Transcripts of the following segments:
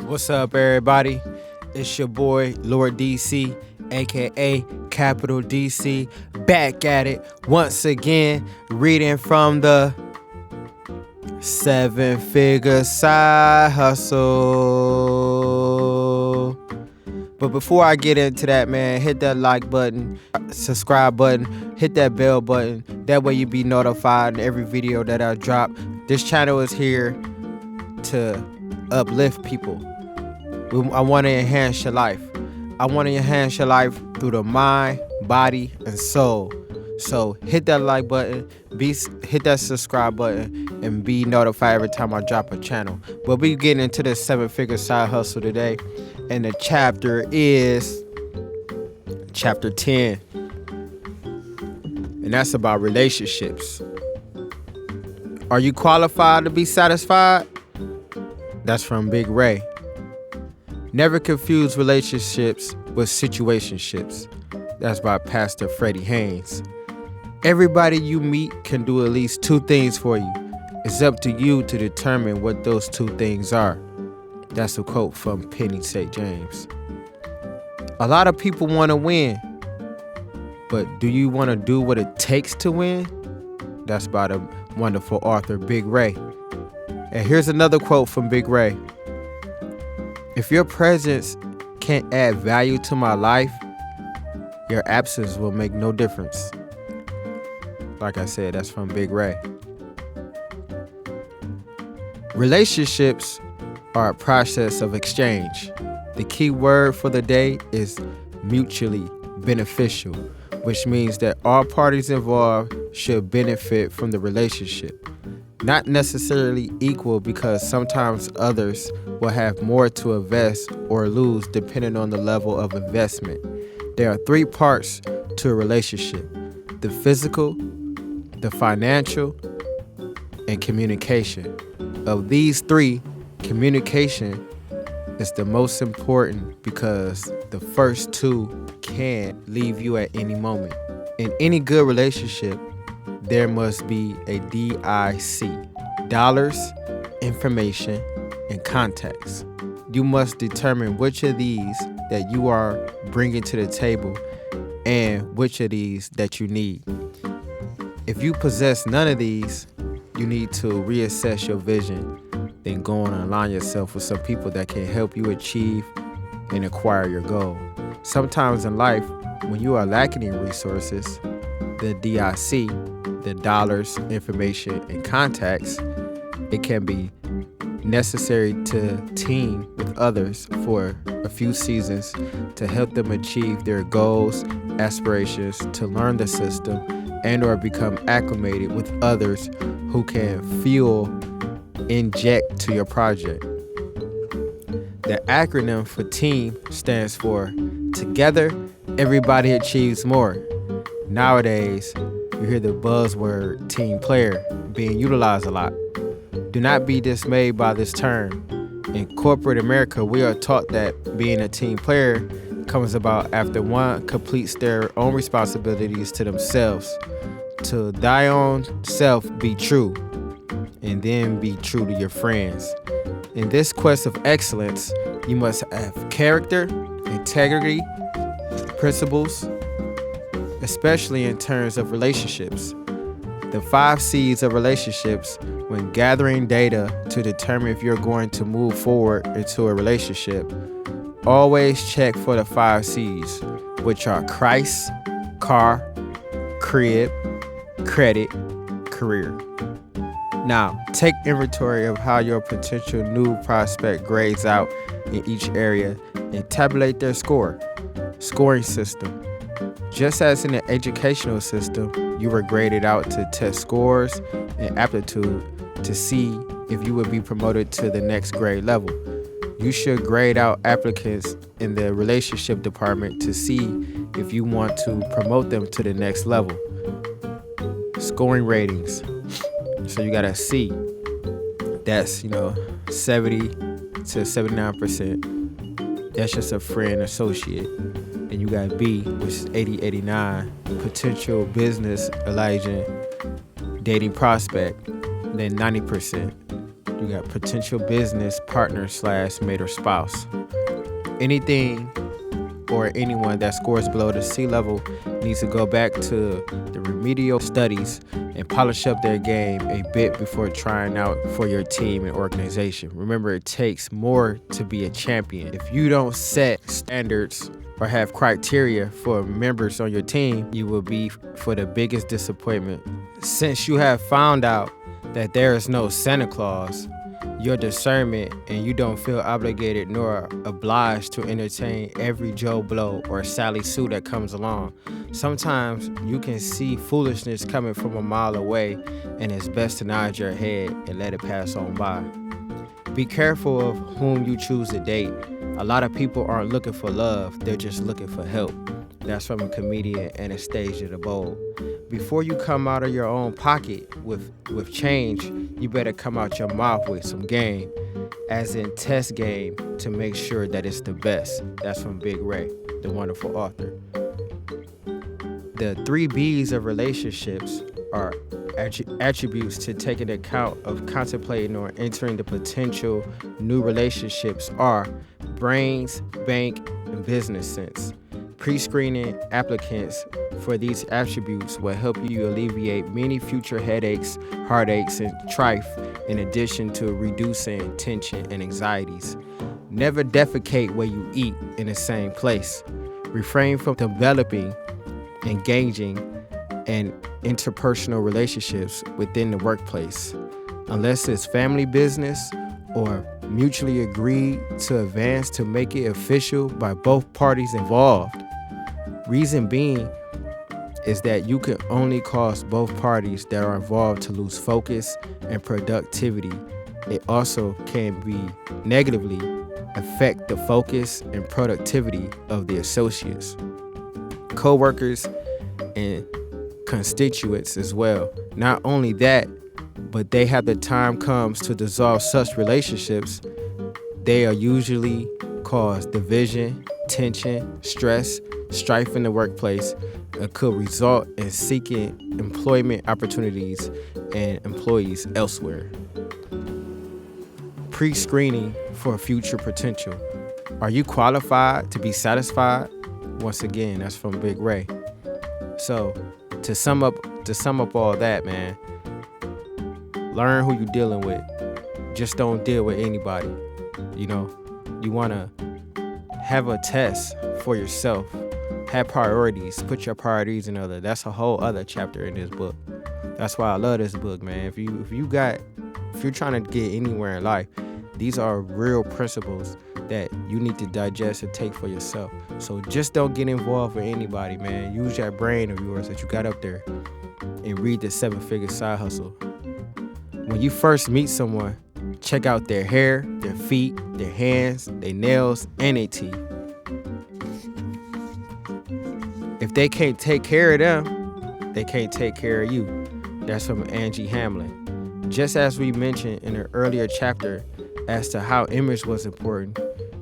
What's up, everybody? It's your boy, Lord DC, aka Capital DC, back at it once again, reading from the 7-Figure Side Hustle. But before I get into that, man, hit that like button, subscribe button, hit that bell button. That way you be notified in every video that I drop. This channel is here to uplift people. I want to enhance your life. I want to enhance your life through the mind, body, and soul. So hit that like button, hit that subscribe button, and be notified every time I drop a channel. But we getting into the 7-Figure Side Hustle today, and the chapter is chapter 10, and that's about relationships. Are you qualified to be satisfied? That's from Big Ray. Never confuse relationships with situationships. That's by Pastor Freddie Haynes. Everybody you meet can do at least two things for you. It's up to you to determine what those two things are. That's a quote from Penny St. James. A lot of people want to win, but do you want to do what it takes to win? That's by the wonderful author Big Ray. And here's another quote from Big Ray. If your presence can't add value to my life, your absence will make no difference. Like I said, that's from Big Ray. Relationships are a process of exchange. The key word for the day is mutually beneficial, which means that all parties involved should benefit from the relationship. Not necessarily equal, because sometimes others will have more to invest or lose depending on the level of investment. There are three parts to a relationship: the physical, the financial, and communication. Of these three, communication is the most important because the first two can leave you at any moment. In any good relationship, there must be a DIC, dollars, information, and contacts. You must determine which of these that you are bringing to the table and which of these that you need. If you possess none of these, you need to reassess your vision, then go on and align yourself with some people that can help you achieve and acquire your goal. Sometimes in life, when you are lacking in resources, the DIC, the dollars, information, and contacts, it can be necessary to team with others for a few seasons to help them achieve their goals, aspirations, to learn the system, and or become acclimated with others who can inject to your project. The acronym for TEAM stands for Together, Everybody Achieves More. Nowadays, you hear the buzzword team player being utilized a lot. Do not be dismayed by this term. In corporate America, we are taught that being a team player comes about after one completes their own responsibilities to themselves. To thy own self be true, and then be true to your friends. In this quest of excellence, you must have character, integrity, principles, especially in terms of relationships. The 5 C's of relationships, when gathering data to determine if you're going to move forward into a relationship, always check for the 5 C's, which are Christ, car, crib, credit, career. Now, take inventory of how your potential new prospect grades out in each area and tabulate their scoring system. Just as in the educational system, you were graded out to test scores and aptitude to see if you would be promoted to the next grade level. You should grade out applicants in the relationship department to see if you want to promote them to the next level. Scoring ratings. So you got a C. That's, 70 to 79%. That's just a friend associate. And you got B, which is 80, 89, potential business Elijah, dating prospect, then 90%. You got potential business partner / mate or spouse. Anything or anyone that scores below the C level needs to go back to the remedial studies and polish up their game a bit before trying out for your team and organization. Remember, it takes more to be a champion. If you don't set standards or have criteria for members on your team, you will be for the biggest disappointment. Since you have found out that there is no Santa Claus, your discernment, and you don't feel obligated nor obliged to entertain every Joe Blow or Sally Sue that comes along. Sometimes you can see foolishness coming from a mile away, and it's best to nod your head and let it pass on by. Be careful of whom you choose to date. A lot of people aren't looking for love, they're just looking for help. That's from a comedian Anastasia the Bold. Before you come out of your own pocket with change, you better come out your mouth with some game, as in test game, to make sure that it's the best. That's from Big Ray, the wonderful author. The 3 B's of relationships are attributes to take into account of contemplating or entering the potential new relationships are brains, bank, and business sense. Pre-screening applicants for these attributes will help you alleviate many future headaches, heartaches, and strife, in addition to reducing tension and anxieties. Never defecate where you eat in the same place. Refrain from developing, engaging, and interpersonal relationships within the workplace, unless it's family business or mutually agreed to advance to make it official by both parties involved. Reason being is that you can only cause both parties that are involved to lose focus and productivity. It also can be negatively affect the focus and productivity of the associates, co-workers, and constituents as well. Not only that, but they have the time comes to dissolve such relationships, they are usually cause division, tension, stress, strife in the workplace, and could result in seeking employment opportunities and employees elsewhere. Pre-screening for future potential. Are you qualified to be satisfied? Once again, that's from Big Ray. So, to sum up all that, man, learn who you're dealing with. Just don't deal with anybody. You want to have a test for yourself. Have priorities. Put your priorities in order. That's a whole other chapter in this book. That's why I love this book, man. If you're trying to get anywhere in life, these are real principles that you need to digest and take for yourself. So just don't get involved with anybody, man. Use that brain of yours that you got up there and read the 7-Figure Side Hustle. When you first meet someone, check out their hair, their feet, their hands, their nails, and their teeth. If they can't take care of them, they can't take care of you. That's from Angie Hamlin. Just as we mentioned in an earlier chapter as to how image was important,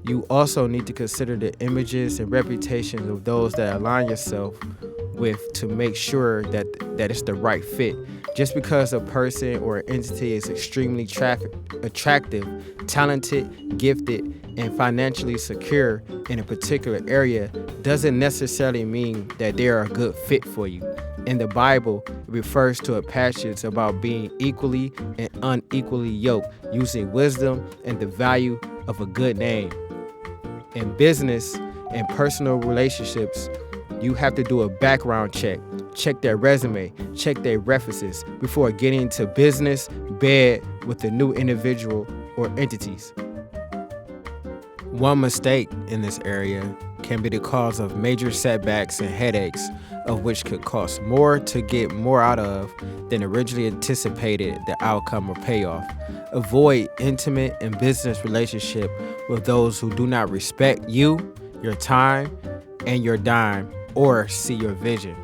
you also need to consider the images and reputations of those that align yourself with to make sure that it's the right fit. Just because a person or an entity is extremely attractive, talented, gifted, and financially secure in a particular area doesn't necessarily mean that they are a good fit for you. In the Bible, it refers to a passage about being equally and unequally yoked, using wisdom and the value of a good name. In business and personal relationships, you have to do a background check their resume, check their references before getting into business bed with the new individual or entities. One mistake in this area can be the cause of major setbacks and headaches, of which could cost more to get more out of than originally anticipated the outcome or payoff. Avoid intimate and business relationship with those who do not respect you, your time, and your dime, or see your vision.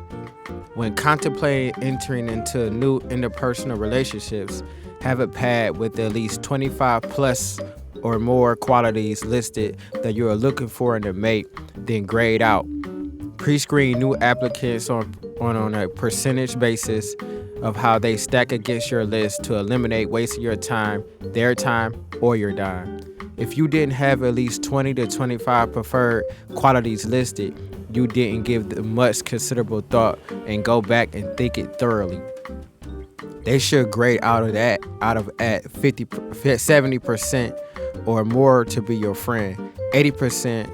When contemplating entering into new interpersonal relationships, have a pad with at least 25 plus or more qualities listed that you are looking for in a mate, then grade out. Pre-screen new applicants on a percentage basis of how they stack against your list to eliminate wasting your time, their time, or your dime. If you didn't have at least 20 to 25 preferred qualities listed, you didn't give them much considerable thought and go back and think it thoroughly. They should grade out of at 50, 70% or more to be your friend, 80%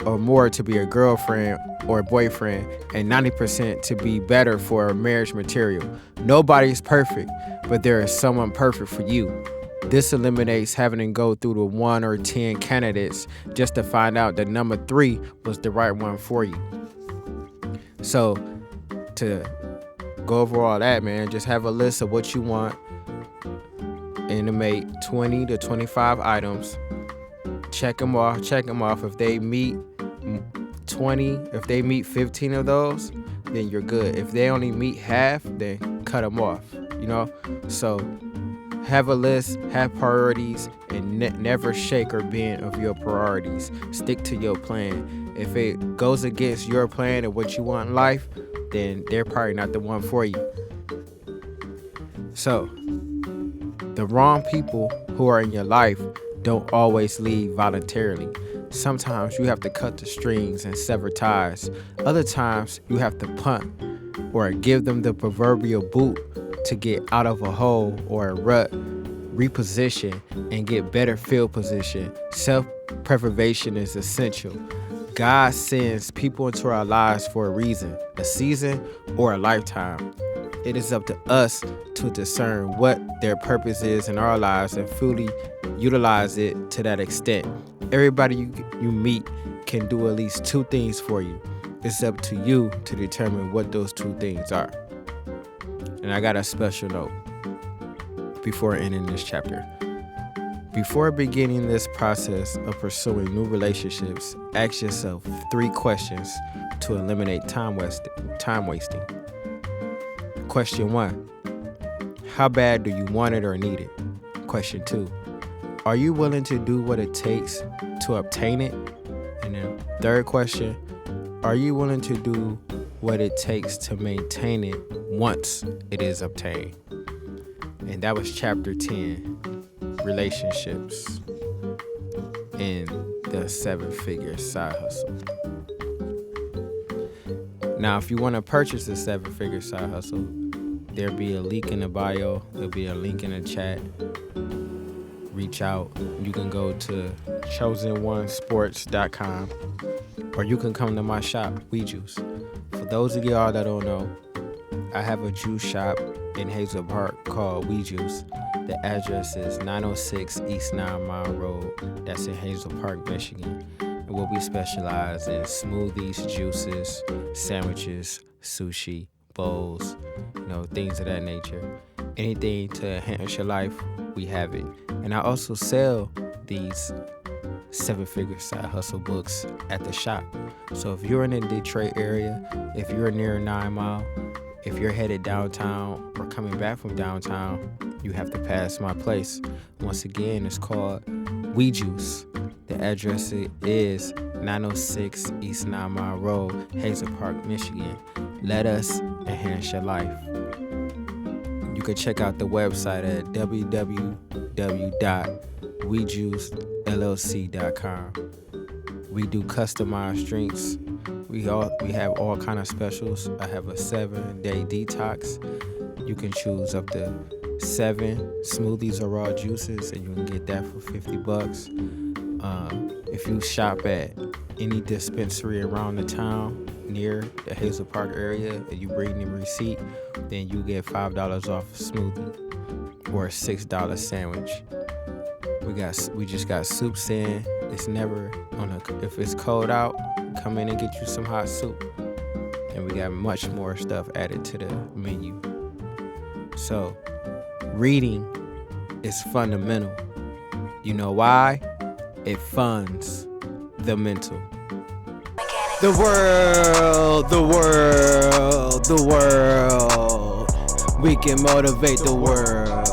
or more to be a girlfriend or boyfriend, and 90% to be better for marriage material. Nobody's perfect, but there is someone perfect for you. This eliminates having to go through the 1 or 10 candidates just to find out that number 3 was the right one for you. So to go over all that, man, just have a list of what you want and to make 20 to 25 items. Check them off. If they meet 20, if they meet 15 of those, then you're good. If they only meet half, then cut them off, So have a list, have priorities, and never shake or bend of your priorities. Stick to your plan. If it goes against your plan and what you want in life, then they're probably not the one for you. So, the wrong people who are in your life don't always leave voluntarily. Sometimes you have to cut the strings and sever ties. Other times you have to punt or give them the proverbial boot to get out of a hole or a rut, reposition, and get better field position. Self-preservation is essential. God sends people into our lives for a reason, a season, or a lifetime. It is up to us to discern what their purpose is in our lives and fully utilize it to that extent. Everybody you meet can do at least 2 things for you. It's up to you to determine what those 2 things are. And I got a special note before ending this chapter. Before beginning this process of pursuing new relationships, ask yourself 3 questions to eliminate time wasting. Question 1. How bad do you want it or need it? Question 2. Are you willing to do what it takes to obtain it? And then 3rd question, are you willing to do what it takes to maintain it once it is obtained? And that was chapter 10, relationships in the 7-figure side hustle. Now, if you want to purchase the 7-figure side hustle, there'll be a link in the bio. There'll be a link in the chat. Reach out. You can go to chosen1sports.com or you can come to my shop, We Juice. For those of y'all that don't know, I have a juice shop in Hazel Park called We Juice. The address is 906 East 9 Mile Road. That's in Hazel Park, Michigan. And what we specialize in smoothies, juices, sandwiches, sushi, bowls, things of that nature. Anything to enhance your life, we have it. And I also sell these 7-figure side hustle books at the shop. So if you're in the Detroit area, if you're near 9 Mile, if you're headed downtown or coming back from downtown, you have to pass my place. Once again, it's called We Juice. The address is 906 East 9 Mile Road, Hazel Park, Michigan. Let us enhance your life. You can check out the website at www.wejuicellc.com. We do customized drinks. We have all kind of specials. I have a 7-day detox. You can choose up to 7 smoothies or raw juices, and you can get that for $50. If you shop at any dispensary around the town near the Hazel Park area and you bring the receipt, then you get $5 off a smoothie or a $6 sandwich. We just got soups in. It's never if it's cold out, come in and get you some hot soup. And we got much more stuff added to the menu. So, reading is fundamental. You know why? It funds the mental. The world. We can motivate the world.